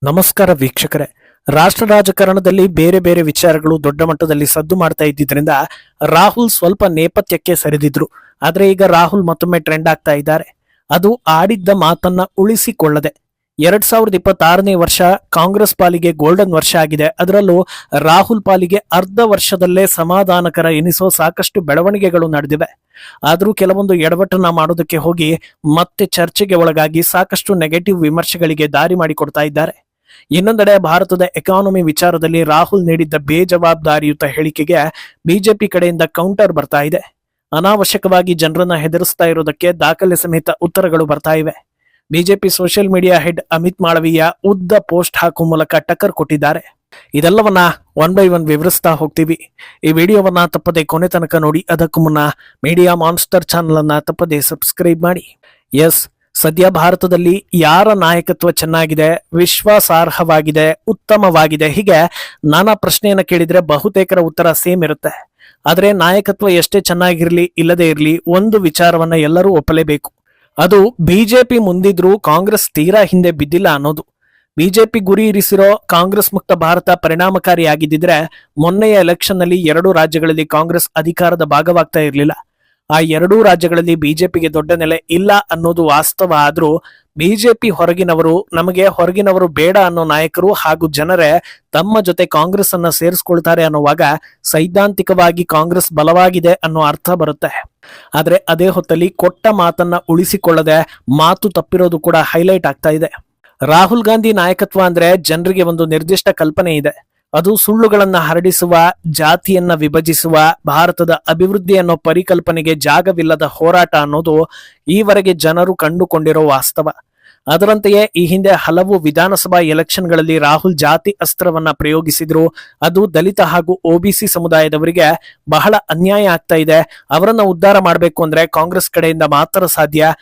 ನಮಸ್ಕಾರ ವೀಕ್ಷಕರೇ. ರಾಷ್ಟ್ರ ರಾಜಕಾರಣದಲ್ಲಿ ಬೇರೆ ಬೇರೆ ವಿಚಾರಗಳು ದೊಡ್ಡ ಮಟ್ಟದಲ್ಲಿ ಸದ್ದು ಮಾಡ್ತಾ ಇದ್ದಿದ್ರಿಂದ ರಾಹುಲ್ ಸ್ವಲ್ಪ ನೇಪಥ್ಯಕ್ಕೆ ಸರಿದಿದ್ರು. ಆದ್ರೆ ಈಗ ರಾಹುಲ್ ಮತ್ತೊಮ್ಮೆ ಟ್ರೆಂಡ್ ಆಗ್ತಾ ಇದ್ದಾರೆ. ಅದು ಆಡಿದ್ದ ಮಾತನ್ನ ಉಳಿಸಿಕೊಳ್ಳದೆ. 2026ನೇ ವರ್ಷ ಕಾಂಗ್ರೆಸ್ ಪಾಲಿಗೆ ಗೋಲ್ಡನ್ ವರ್ಷ ಆಗಿದೆ. ಅದರಲ್ಲೂ ರಾಹುಲ್ ಪಾಲಿಗೆ ಅರ್ಧ ವರ್ಷದಲ್ಲೇ ಸಮಾಧಾನಕರ ಎನಿಸೋ ಸಾಕಷ್ಟು ಬೆಳವಣಿಗೆಗಳು ನಡೆದಿವೆ. ಆದ್ರೂ ಕೆಲವೊಂದು ಎಡವಟ್ಟನ್ನ ಮಾಡೋದಕ್ಕೆ ಹೋಗಿ ಮತ್ತೆ ಚರ್ಚೆಗೆ ಒಳಗಾಗಿ ಸಾಕಷ್ಟು ನೆಗೆಟಿವ್ ವಿಮರ್ಶೆಗಳಿಗೆ ದಾರಿ ಮಾಡಿಕೊಡ್ತಾ ಇದ್ದಾರೆ. ಇನ್ನೊಂದೆಡೆ ಭಾರತದ ಎಕಾನಮಿ ವಿಚಾರದಲ್ಲಿ ರಾಹುಲ್ ನೀಡಿದ್ದ ಬೇಜವಾಬ್ದಾರಿಯುತ ಹೇಳಿಕೆಗೆ ಬಿಜೆಪಿ ಕಡೆಯಿಂದ ಕೌಂಟರ್ ಬರ್ತಾ ಇದೆ. ಅನಾವಶ್ಯಕವಾಗಿ ಜನರನ್ನ ಹೆದರಿಸ್ತಾ ಇರೋದಕ್ಕೆ ದಾಖಲೆ ಸಮೇತ ಉತ್ತರಗಳು ಬರ್ತಾ ಇವೆ. BJP social media head Amit Malaviya ಉದ್ದ ಪೋಸ್ಟ್ ಹಾಕುವ ಮೂಲಕ ಟಕ್ಕರ್ ಕೊಟ್ಟಿದ್ದಾರೆ. ಇದೆಲ್ಲವನ್ನ ಒನ್ ಬೈ ಒನ್ ವಿವರಿಸ್ತಾ ಹೋಗ್ತೀವಿ. ಈ ವಿಡಿಯೋವನ್ನ ತಪ್ಪದೆ ಕೊನೆ ತನಕ ನೋಡಿ. ಅದಕ್ಕೂ ಮುನ್ನ ಮೀಡಿಯಾ ಮಾನ್ಸ್ಟರ್ ಚಾನಲ್ ಅನ್ನ ತಪ್ಪದೆ ಸಬ್ಸ್ಕ್ರೈಬ್ ಮಾಡಿ. ಎಸ್, ಸದ್ಯ ಭಾರತದಲ್ಲಿ ಯಾರ ನಾಯಕತ್ವ ಚೆನ್ನಾಗಿದೆ, ವಿಶ್ವಾಸಾರ್ಹವಾಗಿದೆ, ಉತ್ತಮವಾಗಿದೆ, ಹೀಗೆ ನಾನಾ ಪ್ರಶ್ನೆಯನ್ನ ಕೇಳಿದ್ರೆ ಬಹುತೇಕರ ಉತ್ತರ ಸೇಮ್ ಇರುತ್ತೆ. ಆದ್ರೆ ನಾಯಕತ್ವ ಎಷ್ಟೇ ಚೆನ್ನಾಗಿರ್ಲಿ ಇಲ್ಲದೆ ಇರ್ಲಿ, ಒಂದು ವಿಚಾರವನ್ನ ಎಲ್ಲರೂ ಒಪ್ಪಲೇಬೇಕು. ಅದು ಬಿಜೆಪಿ ಮುಂದಿದ್ರೂ ಕಾಂಗ್ರೆಸ್ ತೀರಾ ಹಿಂದೆ ಬಿದ್ದಿಲ್ಲ ಅನ್ನೋದು. ಬಿಜೆಪಿ ಗುರಿ ಇರಿಸಿರೋ ಕಾಂಗ್ರೆಸ್ ಮುಕ್ತ ಭಾರತ ಪರಿಣಾಮಕಾರಿಯಾಗಿದ್ದಿದ್ರೆ ಮೊನ್ನೆಯ ಎಲೆಕ್ಷನ್ ನಲ್ಲಿ 2 ರಾಜ್ಯಗಳಲ್ಲಿ ಕಾಂಗ್ರೆಸ್ ಅಧಿಕಾರದ ಭಾಗವಾಗ್ತಾ ಇರಲಿಲ್ಲ. ಆ 2 ರಾಜ್ಯಗಳಲ್ಲಿ ಬಿಜೆಪಿಗೆ ದೊಡ್ಡ ನೆಲೆ ಇಲ್ಲ ಅನ್ನೋದು ವಾಸ್ತವ. ಆದ್ರೂ ಬಿಜೆಪಿ ನಮಗೆ ಹೊರಗಿನವರು ಬೇಡ ಅನ್ನೋ ನಾಯಕರು ಹಾಗೂ ಜನರೇ ತಮ್ಮ ಜೊತೆ ಕಾಂಗ್ರೆಸ್ ಅನ್ನ ಸೇರಿಸ್ಕೊಳ್ತಾರೆ ಅನ್ನೋವಾಗ ಸೈದ್ಧಾಂತಿಕವಾಗಿ ಕಾಂಗ್ರೆಸ್ ಬಲವಾಗಿದೆ ಅನ್ನೋ ಅರ್ಥ ಬರುತ್ತೆ. ಆದ್ರೆ ಅದೇ ಹೊತ್ತಲ್ಲಿ ಕೊಟ್ಟ ಮಾತನ್ನ ಉಳಿಸಿಕೊಳ್ಳದೆ ಮಾತು ತಪ್ಪಿರೋದು ಕೂಡ ಹೈಲೈಟ್ ಆಗ್ತಾ ಇದೆ. ರಾಹುಲ್ ಗಾಂಧಿ ನಾಯಕತ್ವ ಅಂದ್ರೆ ಜನರಿಗೆ ಒಂದು ನಿರ್ದಿಷ್ಟ ಕಲ್ಪನೆ ಇದೆ. ಅದು ಸುಳ್ಳುಗಳನ್ನ ಹರಡಿಸುವ, ಜಾತಿಯನ್ನ ವಿಭಜಿಸುವ, ಭಾರತದ ಅಭಿವೃದ್ಧಿ ಅನ್ನೋ ಪರಿಕಲ್ಪನೆಗೆ ಜಾಗವಿಲ್ಲದ ಹೋರಾಟ ಅನ್ನೋದು ಈವರೆಗೆ ಜನರು ಕಂಡುಕೊಂಡಿರೋ ವಾಸ್ತವ. ಅದರಂತೆಯೇ ಈ ಹಿಂದೆ ಹಲವು ವಿಧಾನಸಭಾ ಎಲೆಕ್ಷನ್ಗಳಲ್ಲಿ ರಾಹುಲ್ ಜಾತಿ ಅಸ್ತ್ರವನ್ನ ಪ್ರಯೋಗಿಸಿದ್ರು. ಅದು ದಲಿತ ಹಾಗೂ ಒಬಿಸಿ ಸಮುದಾಯದವರಿಗೆ ಬಹಳ ಅನ್ಯಾಯ ಆಗ್ತಾ ಇದೆ. ಅವರನ್ನ ಉದ್ಧಾರ ಮಾಡಬೇಕು ಅಂದ್ರೆ ಕಾಂಗ್ರೆಸ್ ಕಡೆಯಿಂದ ಮಾತ್ರ ಸಾಧ್ಯ.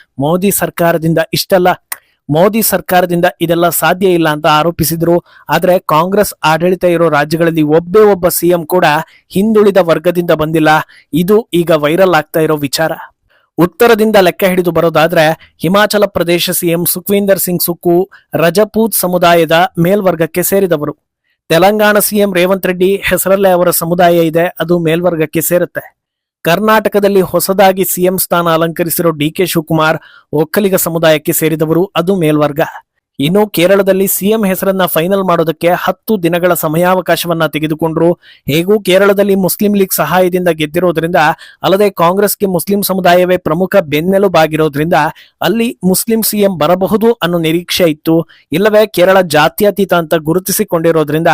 ಮೋದಿ ಸರ್ಕಾರದಿಂದ ಇದೆಲ್ಲ ಸಾಧ್ಯ ಇಲ್ಲ ಅಂತ ಆರೋಪಿಸಿದ್ರು. ಆದ್ರೆ ಕಾಂಗ್ರೆಸ್ ಆಡಳಿತ ಇರೋ ರಾಜ್ಯಗಳಲ್ಲಿ ಒಬ್ಬ ಸಿಎಂ ಕೂಡ ಹಿಂದುಳಿದ ವರ್ಗದಿಂದ ಬಂದಿಲ್ಲ. ಇದು ಈಗ ವೈರಲ್ ಆಗ್ತಾ ಇರೋ ವಿಚಾರ. ಉತ್ತರದಿಂದ ಲೆಕ್ಕ ಹಿಡಿದು ಬರೋದಾದ್ರೆ ಹಿಮಾಚಲ ಪ್ರದೇಶ ಸಿಎಂ ಸುಖ್ವೀಂದರ್ ಸಿಂಗ್ ಸುಕ್ಕು ರಜಪೂತ್ ಸಮುದಾಯದ ಮೇಲ್ವರ್ಗಕ್ಕೆ ಸೇರಿದವರು. ತೆಲಂಗಾಣ ಸಿಎಂ ರೇವಂತ್ ರೆಡ್ಡಿ ಹೆಸರಲ್ಲೇ ಅವರ ಸಮುದಾಯ ಇದೆ, ಅದು ಮೇಲ್ವರ್ಗಕ್ಕೆ ಸೇರುತ್ತೆ. ಕರ್ನಾಟಕದಲ್ಲಿ ಹೊಸದಾಗಿ ಸಿಎಂ ಸ್ಥಾನ ಅಲಂಕರಿಸಿರೋ ಡಿಕೆ ಶಿವಕುಮಾರ್ ಒಕ್ಕಲಿಗ ಸಮುದಾಯಕ್ಕೆ ಸೇರಿದವರು, ಅದು ಮೇಲ್ವರ್ಗ. ಇನ್ನು ಕೇರಳದಲ್ಲಿ ಸಿಎಂ ಹೆಸರನ್ನ ಫೈನಲ್ ಮಾಡೋದಕ್ಕೆ 10 ದಿನಗಳ ಸಮಯಾವಕಾಶವನ್ನ ತೆಗೆದುಕೊಂಡ್ರು. ಹೇಗೂ ಕೇರಳದಲ್ಲಿ ಮುಸ್ಲಿಂ ಲೀಗ್ ಸಹಾಯದಿಂದ ಗೆದ್ದಿರೋದ್ರಿಂದ, ಅಲ್ಲದೆ ಕಾಂಗ್ರೆಸ್ಗೆ ಮುಸ್ಲಿಂ ಸಮುದಾಯವೇ ಪ್ರಮುಖ ಬೆನ್ನೆಲುಬಾಗಿರೋದ್ರಿಂದ ಅಲ್ಲಿ ಮುಸ್ಲಿಂ ಸಿಎಂ ಬರಬಹುದು ಅನ್ನೋ ನಿರೀಕ್ಷೆ ಇತ್ತು. ಇಲ್ಲವೇ ಕೇರಳ ಜಾತ್ಯತೀತ ಅಂತ ಗುರುತಿಸಿಕೊಂಡಿರೋದ್ರಿಂದ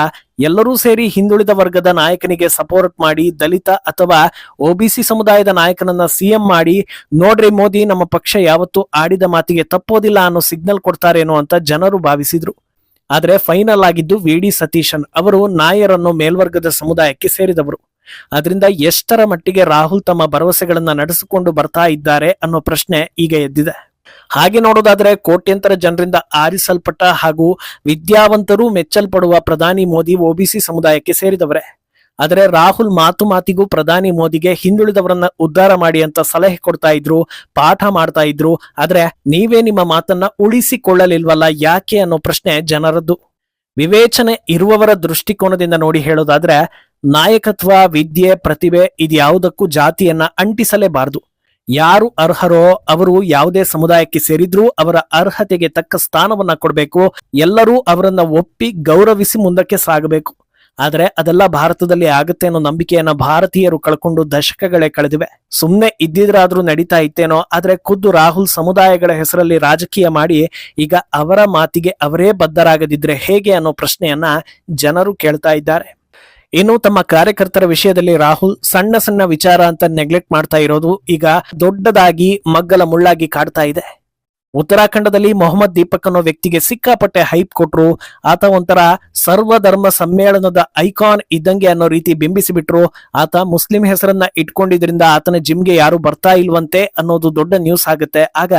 ಎಲ್ಲರೂ ಸೇರಿ ಹಿಂದುಳಿದ ವರ್ಗದ ನಾಯಕನಿಗೆ ಸಪೋರ್ಟ್ ಮಾಡಿ ದಲಿತ ಅಥವಾ ಒಬಿಸಿ ಸಮುದಾಯದ ನಾಯಕನನ್ನ ಸಿಎಂ ಮಾಡಿ, ನೋಡ್ರಿ ಮೋದಿ ನಮ್ಮ ಪಕ್ಷ ಯಾವತ್ತೂ ಆಡಿದ ಮಾತಿಗೆ ತಪ್ಪೋದಿಲ್ಲ ಅನ್ನೋ ಸಿಗ್ನಲ್ ಕೊಡ್ತಾರೇನೋ ಅಂತ ಜನರು ಭಾವಿಸಿದ್ರು. ಆದ್ರೆ ಫೈನಲ್ ಆಗಿದ್ದು ವಿ.ಡಿ. ಸತೀಶನ್ ಅವರು ನಾಯರ್ ಅನ್ನೋ ಮೇಲ್ವರ್ಗದ ಸಮುದಾಯಕ್ಕೆ ಸೇರಿದವರು. ಆದ್ರಿಂದ ಎಷ್ಟರ ಮಟ್ಟಿಗೆ ರಾಹುಲ್ ತಮ್ಮ ಭರವಸೆಗಳನ್ನ ನಡೆಸಿಕೊಂಡು ಬರ್ತಾ ಇದ್ದಾರೆ ಅನ್ನೋ ಪ್ರಶ್ನೆ ಈಗ ಎದ್ದಿದೆ. ಹಾಗೆ ನೋಡೋದಾದ್ರೆ ಕೋಟ್ಯಂತರ ಜನರಿಂದ ಆರಿಸಲ್ಪಟ್ಟ ಹಾಗೂ ವಿದ್ಯಾವಂತರು ಮೆಚ್ಚಲ್ಪಡುವ ಪ್ರಧಾನಿ ಮೋದಿ ಒಬಿಸಿ ಸಮುದಾಯಕ್ಕೆ ಸೇರಿದವರೇ. ಆದರೆ ರಾಹುಲ್ ಮಾತಿಗೂ ಪ್ರಧಾನಿ ಮೋದಿಗೆ ಹಿಂದುಳಿದವರನ್ನ ಉದ್ಧಾರ ಮಾಡಿ ಅಂತ ಸಲಹೆ ಕೊಡ್ತಾ ಇದ್ರು, ಪಾಠ ಮಾಡ್ತಾ ಇದ್ರು. ಆದ್ರೆ ನೀವೇ ನಿಮ್ಮ ಮಾತನ್ನ ಉಳಿಸಿಕೊಳ್ಳಲಿಲ್ವಲ್ಲ, ಯಾಕೆ ಅನ್ನೋ ಪ್ರಶ್ನೆ ಜನರದ್ದು. ವಿವೇಚನೆ ಇರುವವರ ದೃಷ್ಟಿಕೋನದಿಂದ ನೋಡಿ ಹೇಳೋದಾದ್ರೆ ನಾಯಕತ್ವ, ವಿದ್ಯೆ, ಪ್ರತಿಭೆ ಇದ್ಯಾವುದಕ್ಕೂ ಜಾತಿಯನ್ನ ಅಂಟಿಸಲೇಬಾರದು. ಯಾರು ಅರ್ಹರೋ ಅವರು ಯಾವುದೇ ಸಮುದಾಯಕ್ಕೆ ಸೇರಿದ್ರೂ ಅವರ ಅರ್ಹತೆಗೆ ತಕ್ಕ ಸ್ಥಾನವನ್ನ ಕೊಡಬೇಕು. ಎಲ್ಲರೂ ಅವರನ್ನ ಒಪ್ಪಿ ಗೌರವಿಸಿ ಮುಂದಕ್ಕೆ ಸಾಗಬೇಕು. ಆದ್ರೆ ಅದೆಲ್ಲ ಭಾರತದಲ್ಲಿ ಆಗುತ್ತೆ ಅನ್ನೋ ನಂಬಿಕೆಯನ್ನ ಭಾರತೀಯರು ಕಳ್ಕೊಂಡು ದಶಕಗಳೇ ಕಳೆದಿವೆ. ಸುಮ್ನೆ ಇದ್ದಿದ್ರಾದ್ರೂ ನಡೀತಾ ಇತ್ತೇನೋ. ಆದ್ರೆ ಖುದ್ದು ರಾಹುಲ್ ಸಮುದಾಯಗಳ ಹೆಸರಲ್ಲಿ ರಾಜಕೀಯ ಮಾಡಿ ಈಗ ಅವರ ಮಾತಿಗೆ ಅವರೇ ಬದ್ಧರಾಗದಿದ್ರೆ ಹೇಗೆ ಅನ್ನೋ ಪ್ರಶ್ನೆಯನ್ನ ಜನರು ಕೇಳ್ತಾ ಇದ್ದಾರೆ. ಇನ್ನು ತಮ್ಮ ಕಾರ್ಯಕರ್ತರ ವಿಷಯದಲ್ಲಿ ರಾಹುಲ್ ಸಣ್ಣ ವಿಚಾರ ಅಂತ ನೆಗ್ಲೆಕ್ಟ್ ಮಾಡ್ತಾ ಇರೋದು ಈಗ ದೊಡ್ಡದಾಗಿ ಮಗ್ಗಲ ಮುಳ್ಳಾಗಿ ಕಾಡ್ತಾ ಇದೆ. ಉತ್ತರಾಖಂಡದಲ್ಲಿ ಮೊಹಮ್ಮದ್ ದೀಪಕ್ ಅನ್ನೋ ವ್ಯಕ್ತಿಗೆ ಸಿಕ್ಕಾಪಟ್ಟೆ ಹೈಪ್ ಕೊಟ್ರು. ಆತ ಒಂಥರ ಸರ್ವಧರ್ಮ ಸಮ್ಮೇಳನದ ಐಕಾನ್ ಇದ್ದಂಗೆ ಅನ್ನೋ ರೀತಿ ಬಿಂಬಿಸಿಬಿಟ್ರು. ಆತ ಮುಸ್ಲಿಂ ಹೆಸರನ್ನ ಇಟ್ಕೊಂಡಿದ್ರಿಂದ ಆತನ ಜಿಮ್ಗೆ ಯಾರು ಬರ್ತಾ ಇಲ್ವಂತೆ ಅನ್ನೋದು ದೊಡ್ಡ ನ್ಯೂಸ್ ಆಗುತ್ತೆ. ಆಗ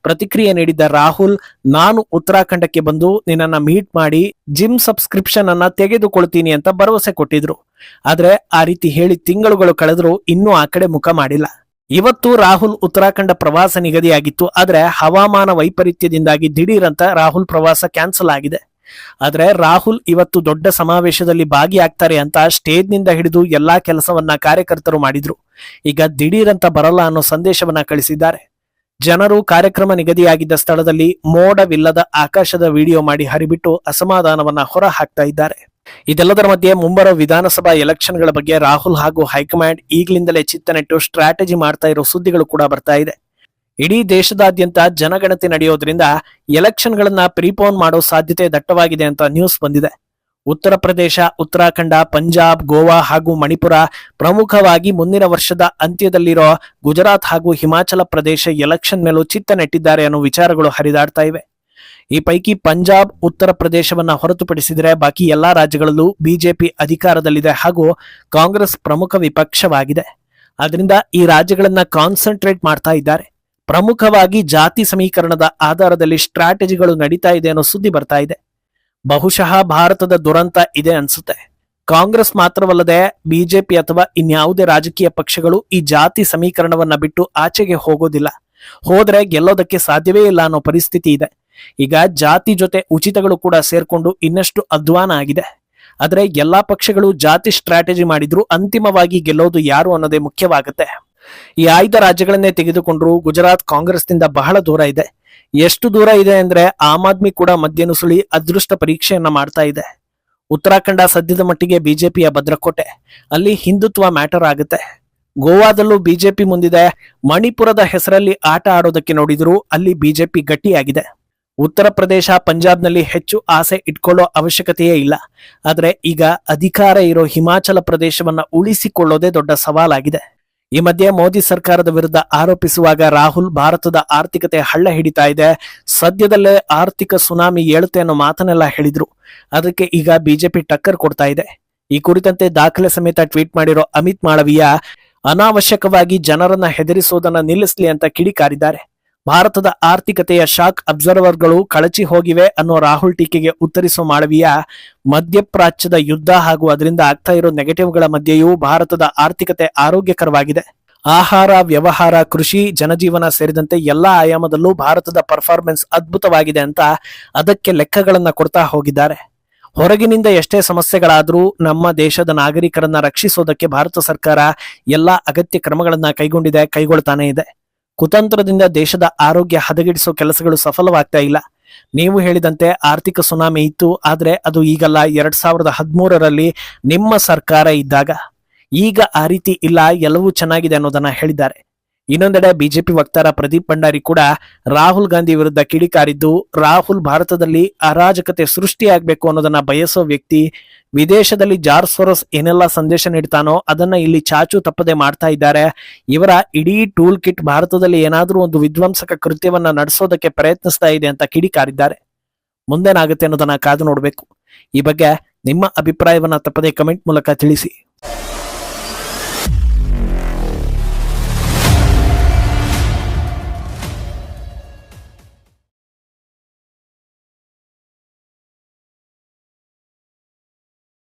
ಪ್ರತಿಕ್ರಿಯೆ ನೀಡಿದ್ದ ರಾಹುಲ್, ನಾನು ಉತ್ತರಾಖಂಡಕ್ಕೆ ಬಂದು ನಿನ್ನನ್ನ ಮೀಟ್ ಮಾಡಿ ಜಿಮ್ ಸಬ್ಸ್ಕ್ರಿಪ್ಷನ್ ಅನ್ನ ತೆಗೆದುಕೊಳ್ತೀನಿ ಅಂತ ಭರವಸೆ ಕೊಟ್ಟಿದ್ರು. ಆದ್ರೆ ಆ ರೀತಿ ಹೇಳಿ ತಿಂಗಳುಗಳು ಕಳೆದ್ರು, ಇನ್ನೂ ಆ ಕಡೆ ಮುಖ ಮಾಡಿಲ್ಲ. ಇವತ್ತು ರಾಹುಲ್ ಉತ್ತರಾಖಂಡ ಪ್ರವಾಸ ನಿಗದಿಯಾಗಿತ್ತು. ಆದ್ರೆ ಹವಾಮಾನ ವೈಪರೀತ್ಯದಿಂದಾಗಿ ದಿಢೀರಂತ ರಾಹುಲ್ ಪ್ರವಾಸ ಕ್ಯಾನ್ಸಲ್ ಆಗಿದೆ. ಆದ್ರೆ ರಾಹುಲ್ ಇವತ್ತು ದೊಡ್ಡ ಸಮಾವೇಶದಲ್ಲಿ ಭಾಗಿಯಾಗ್ತಾರೆ ಅಂತ ಸ್ಟೇಜ್ನಿಂದ ಹಿಡಿದು ಎಲ್ಲಾ ಕೆಲಸವನ್ನ ಕಾರ್ಯಕರ್ತರು ಮಾಡಿದ್ರು. ಈಗ ದಿಢೀರಂತ ಬರಲ್ಲ ಅನ್ನೋ ಸಂದೇಶವನ್ನ ಕಳಿಸಿದ್ದಾರೆ. ಜನರು ಕಾರ್ಯಕ್ರಮ ನಿಗದಿಯಾಗಿದ್ದ ಸ್ಥಳದಲ್ಲಿ ಮೋಡವಿಲ್ಲದ ಆಕಾಶದ ವಿಡಿಯೋ ಮಾಡಿ ಹರಿಬಿಟ್ಟು ಅಸಮಾಧಾನವನ್ನ ಹೊರ ಹಾಕ್ತಾ ಇದ್ದಾರೆ. ಇದೆಲ್ಲದರ ಮಧ್ಯೆ ಮುಂಬರುವ ವಿಧಾನಸಭಾ ಎಲೆಕ್ಷನ್ಗಳ ಬಗ್ಗೆ ರಾಹುಲ್ ಹಾಗೂ ಹೈಕಮಾಂಡ್ ಈಗಲಿಂದಲೇ ಚಿತ್ತನೆಟ್ಟು ಸ್ಟ್ರಾಟಜಿ ಮಾಡ್ತಾ ಇರೋ ಸುದ್ದಿಗಳು ಕೂಡ ಬರ್ತಾ ಇದೆ. ಇಡೀ ದೇಶದಾದ್ಯಂತ ಜನಗಣತಿ ನಡೆಯೋದ್ರಿಂದ ಎಲೆಕ್ಷನ್ಗಳನ್ನ ಪ್ರೀಪೋನ್ ಮಾಡೋ ಸಾಧ್ಯತೆ ದಟ್ಟವಾಗಿದೆ ಅಂತ ನ್ಯೂಸ್ ಬಂದಿದೆ. ಉತ್ತರ ಪ್ರದೇಶ, ಉತ್ತರಾಖಂಡ, ಪಂಜಾಬ್, ಗೋವಾ ಹಾಗೂ ಮಣಿಪುರ ಪ್ರಮುಖವಾಗಿ ಮುಂದಿನ ವರ್ಷದ ಅಂತ್ಯದಲ್ಲಿರೋ ಗುಜರಾತ್ ಹಾಗೂ ಹಿಮಾಚಲ ಪ್ರದೇಶ ಎಲೆಕ್ಷನ್ ಮೇಲೂ ಚಿತ್ತ ನೆಟ್ಟಿದ್ದಾರೆ ಅನ್ನೋ ವಿಚಾರಗಳು ಹರಿದಾಡ್ತಾ ಇವೆ. ಈ ಪೈಕಿ ಪಂಜಾಬ್, ಉತ್ತರ ಪ್ರದೇಶವನ್ನ ಹೊರತುಪಡಿಸಿದರೆ ಬಾಕಿ ಎಲ್ಲಾ ರಾಜ್ಯಗಳಲ್ಲೂ ಬಿಜೆಪಿ ಅಧಿಕಾರದಲ್ಲಿದೆ ಹಾಗೂ ಕಾಂಗ್ರೆಸ್ ಪ್ರಮುಖ ವಿಪಕ್ಷವಾಗಿದೆ. ಆದ್ರಿಂದ ಈ ರಾಜ್ಯಗಳನ್ನ ಕಾನ್ಸಂಟ್ರೇಟ್ ಮಾಡ್ತಾ ಇದ್ದಾರೆ. ಪ್ರಮುಖವಾಗಿ ಜಾತಿ ಸಮೀಕರಣದ ಆಧಾರದಲ್ಲಿ ಸ್ಟ್ರಾಟಜಿಗಳು ನಡೀತಾ ಇದೆ ಅನ್ನೋ ಸುದ್ದಿ ಬರ್ತಾ ಇದೆ. ಬಹುಶಃ ಭಾರತದ ದುರಂತ ಇದೆ ಅನ್ಸುತ್ತೆ. ಕಾಂಗ್ರೆಸ್ ಮಾತ್ರವಲ್ಲದೆ ಬಿಜೆಪಿ ಅಥವಾ ಇನ್ಯಾವುದೇ ರಾಜಕೀಯ ಪಕ್ಷಗಳು ಈ ಜಾತಿ ಸಮೀಕರಣವನ್ನ ಬಿಟ್ಟು ಆಚೆಗೆ ಹೋಗೋದಿಲ್ಲ. ಹೋದ್ರೆ ಗೆಲ್ಲೋದಕ್ಕೆ ಸಾಧ್ಯವೇ ಇಲ್ಲ ಅನ್ನೋ ಪರಿಸ್ಥಿತಿ ಇದೆ. ಈಗ ಜಾತಿ ಜೊತೆ ಉಚಿತಗಳು ಕೂಡ ಸೇರ್ಕೊಂಡು ಇನ್ನಷ್ಟು ಅಧ್ವಾನ ಆಗಿದೆ. ಆದ್ರೆ ಎಲ್ಲಾ ಪಕ್ಷಗಳು ಜಾತಿ ಸ್ಟ್ರಾಟಜಿ ಮಾಡಿದ್ರು ಅಂತಿಮವಾಗಿ ಗೆಲ್ಲೋದು ಯಾರು ಅನ್ನೋದೇ ಮುಖ್ಯವಾಗುತ್ತೆ. ಈ 5 ರಾಜ್ಯಗಳನ್ನೇ ತೆಗೆದುಕೊಂಡ್ರು ಗುಜರಾತ್ ಕಾಂಗ್ರೆಸ್ನಿಂದ ಬಹಳ ದೂರ ಇದೆ. ಎಷ್ಟು ದೂರ ಇದೆ ಅಂದ್ರೆ ಆಮ್ ಆದ್ಮಿ ಕೂಡ ಮಧ್ಯನುಸುಳಿ ಅದೃಷ್ಟ ಪರೀಕ್ಷೆಯನ್ನ ಮಾಡ್ತಾ ಇದೆ. ಉತ್ತರಾಖಂಡ ಸದ್ಯದ ಮಟ್ಟಿಗೆ ಬಿಜೆಪಿಯ ಭದ್ರಕೋಟೆ, ಅಲ್ಲಿ ಹಿಂದುತ್ವ ಮ್ಯಾಟರ್ ಆಗುತ್ತೆ. ಗೋವಾದಲ್ಲೂ ಬಿಜೆಪಿ ಮುಂದಿದೆ. ಮಣಿಪುರದ ಹೆಸರಲ್ಲಿ ಆಟ ಆಡೋದಕ್ಕೆ ನೋಡಿದ್ರು ಅಲ್ಲಿ ಬಿಜೆಪಿ ಗಟ್ಟಿಯಾಗಿದೆ. ಉತ್ತರ ಪ್ರದೇಶ, ಪಂಜಾಬ್ನಲ್ಲಿ ಹೆಚ್ಚು ಆಸೆ ಇಟ್ಕೊಳ್ಳೋ ಅವಶ್ಯಕತೆಯೇ ಇಲ್ಲ. ಆದ್ರೆ ಈಗ ಅಧಿಕಾರ ಇರೋ ಹಿಮಾಚಲ ಪ್ರದೇಶವನ್ನ ಉಳಿಸಿಕೊಳ್ಳೋದೇ ದೊಡ್ಡ ಸವಾಲಾಗಿದೆ. ಈ ಮಧ್ಯೆ ಮೋದಿ ಸರ್ಕಾರದ ವಿರುದ್ಧ ಆರೋಪಿಸುವಾಗ ರಾಹುಲ್ ಭಾರತದ ಆರ್ಥಿಕತೆ ಹಳ್ಳ ಹಿಡಿತಾ ಇದೆ, ಸದ್ಯದಲ್ಲೇ ಆರ್ಥಿಕ ಸುನಾಮಿ ಏಳುತ್ತೆ ಅನ್ನೋ ಮಾತನ್ನೆಲ್ಲ ಹೇಳಿದ್ರು. ಅದಕ್ಕೆ ಈಗ ಬಿಜೆಪಿ ಟಕ್ಕರ್ ಕೊಡ್ತಾ ಇದೆ. ಈ ಕುರಿತಂತೆ ದಾಖಲೆ ಸಮೇತ ಟ್ವೀಟ್ ಮಾಡಿರೋ ಅಮಿತ್ ಮಾಳವೀಯ ಅನಾವಶ್ಯಕವಾಗಿ ಜನರನ್ನ ಹೆದರಿಸೋದನ್ನ ನಿಲ್ಲಿಸಲಿ ಅಂತ ಕಿಡಿಕಾರಿದ್ದಾರೆ. ಭಾರತದ ಆರ್ಥಿಕತೆಯ ಶಾಕ್ ಅಬ್ಸರ್ವರ್ಗಳು ಕಳಚಿ ಹೋಗಿವೆ ಅನ್ನೋ ರಾಹುಲ್ ಟೀಕೆಗೆ ಉತ್ತರಿಸೋ ಮಾಳವೀಯ, ಮಧ್ಯಪ್ರಾಚ್ಯದ ಯುದ್ಧ ಹಾಗೂ ಅದರಿಂದ ಆಗ್ತಾ ಇರೋ ನೆಗೆಟಿವ್ಗಳ ಮಧ್ಯೆಯೂ ಭಾರತದ ಆರ್ಥಿಕತೆ ಆರೋಗ್ಯಕರವಾಗಿದೆ. ಆಹಾರ, ವ್ಯವಹಾರ, ಕೃಷಿ, ಜನಜೀವನ ಸೇರಿದಂತೆ ಎಲ್ಲಾ ಆಯಾಮದಲ್ಲೂ ಭಾರತದ ಪರ್ಫಾರ್ಮೆನ್ಸ್ ಅದ್ಭುತವಾಗಿದೆ ಅಂತ ಅದಕ್ಕೆ ಲೆಕ್ಕಗಳನ್ನ ಕೊಡ್ತಾ ಹೋಗಿದ್ದಾರೆ. ಹೊರಗಿನಿಂದ ಎಷ್ಟೇ ಸಮಸ್ಯೆಗಳಾದ್ರೂ ನಮ್ಮ ದೇಶದ ನಾಗರಿಕರನ್ನ ರಕ್ಷಿಸೋದಕ್ಕೆ ಭಾರತ ಸರ್ಕಾರ ಎಲ್ಲಾ ಅಗತ್ಯ ಕ್ರಮಗಳನ್ನ ಕೈಗೊಳ್ತಾನೆ ಇದೆ. ಕುತಂತ್ರದಿಂದ ದೇಶದ ಆರೋಗ್ಯ ಹದಗೆಡಿಸೋ ಕೆಲಸಗಳು ಸಫಲವಾಗ್ತಾ ಇಲ್ಲ. ನೀವು ಹೇಳಿದಂತೆ ಆರ್ಥಿಕ ಸುನಾಮಿ ಇತ್ತು, ಆದ್ರೆ ಅದು ಈಗಲ್ಲ. 2013ರಲ್ಲಿ ನಿಮ್ಮ ಸರ್ಕಾರ ಇದ್ದಾಗ. ಈಗ ಆ ರೀತಿ ಇಲ್ಲ, ಎಲ್ಲವೂ ಚೆನ್ನಾಗಿದೆ ಅನ್ನೋದನ್ನ ಹೇಳಿದ್ದಾರೆ. ಇನ್ನೊಂದೆಡೆ ಬಿಜೆಪಿ ವಕ್ತಾರ ಪ್ರದೀಪ್ ಭಂಡಾರಿ ಕೂಡ ರಾಹುಲ್ ಗಾಂಧಿ ವಿರುದ್ಧ ಕಿಡಿಕಾರಿದ್ದು, ರಾಹುಲ್ ಭಾರತದಲ್ಲಿ ಅರಾಜಕತೆ ಸೃಷ್ಟಿಯಾಗಬೇಕು ಅನ್ನೋದನ್ನ ಬಯಸೋ ವ್ಯಕ್ತಿ. ವಿದೇಶದಲ್ಲಿ ಜಾರ್ಜ್ ಸೊರೋಸ್ ಏನೆಲ್ಲ ಸಂದೇಶ ನೀಡ್ತಾನೋ ಅದನ್ನ ಇಲ್ಲಿ ಚಾಚು ತಪ್ಪದೆ ಮಾಡ್ತಾ ಇದ್ದಾರೆ. ಇವರ ಇಡೀ ಟೂಲ್ ಕಿಟ್ ಭಾರತದಲ್ಲಿ ಏನಾದ್ರೂ ಒಂದು ವಿಧ್ವಂಸಕ ಕೃತ್ಯವನ್ನ ನಡೆಸೋದಕ್ಕೆ ಪ್ರಯತ್ನಿಸ್ತಾ ಇದೆ ಅಂತ ಕಿಡಿಕಾರಿದ್ದಾರೆ. ಮುಂದೇನಾಗುತ್ತೆ ಅನ್ನೋದನ್ನ ಕಾದು ನೋಡ್ಬೇಕು. ಈ ಬಗ್ಗೆ ನಿಮ್ಮ ಅಭಿಪ್ರಾಯವನ್ನ ತಪ್ಪದೆ ಕಮೆಂಟ್ ಮೂಲಕ ತಿಳಿಸಿ.